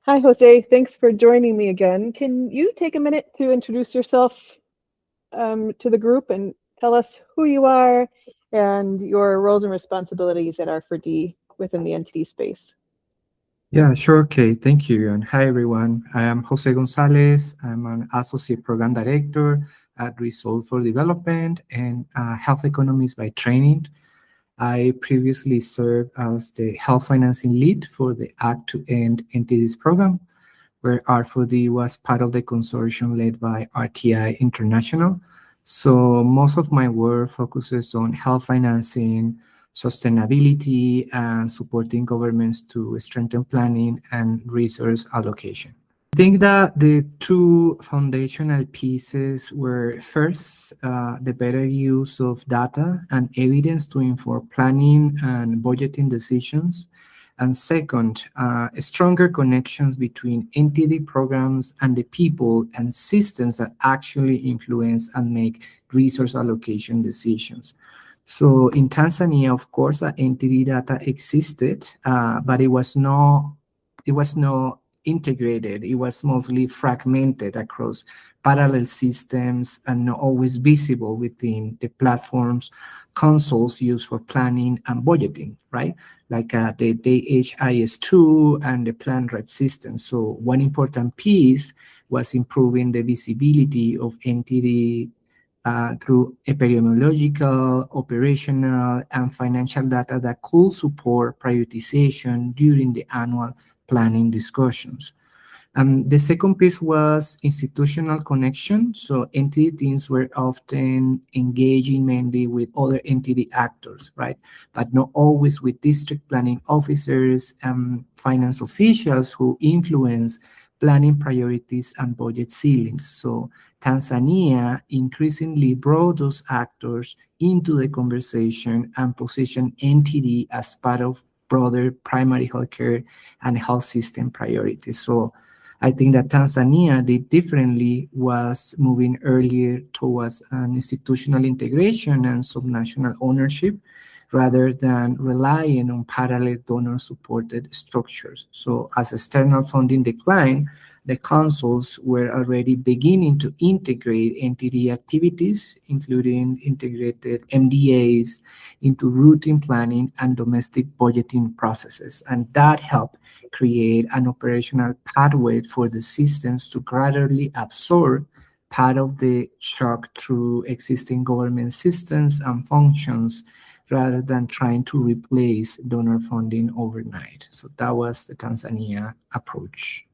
Hi, Jose. Thanks for joining me again. Can you take a minute to introduce yourself to the group and tell us who you are and your roles and responsibilities at R4D within the NTD space? Yeah, sure. Okay. Thank you. And hi, everyone. I am Jose Gonzales. I'm an Associate Program Director at Result for Development and Health Economist by training. I previously served as the Health Financing Lead for the Act to End NTDs program, where R4D was part of the consortium led by RTI International. So most of my work focuses on health financing, sustainability, and supporting governments to strengthen planning and resource allocation. I think that the two foundational pieces were first, the better use of data and evidence to inform planning and budgeting decisions. And second, stronger connections between NTD programs and the people and systems that actually influence and make resource allocation decisions. So in Tanzania, of course, NTD data existed, but it was not integrated. It was mostly fragmented across parallel systems and not always visible within the platforms consoles used for planning and budgeting, right? Like the DHIS2 and the plan rate system. So one important piece was improving the visibility of NTD through epidemiological, operational, and financial data that could support prioritization during the annual planning discussions. The second piece was institutional connection. So entity teams were often engaging mainly with other entity actors, right? But not always with district planning officers and finance officials who influence planning priorities and budget ceilings. So Tanzania increasingly brought those actors into the conversation and positioned NTD as part of broader primary healthcare and health system priorities. So I think that Tanzania did differently, was moving earlier towards an institutional integration and subnational ownership rather than relying on parallel donor-supported structures. So as external funding declined, the councils were already beginning to integrate NTD activities, including integrated MDAs, into routine planning and domestic budgeting processes. And that helped create an operational pathway for the systems to gradually absorb part of the shock through existing government systems and functions rather than trying to replace donor funding overnight. So that was the Tanzania approach.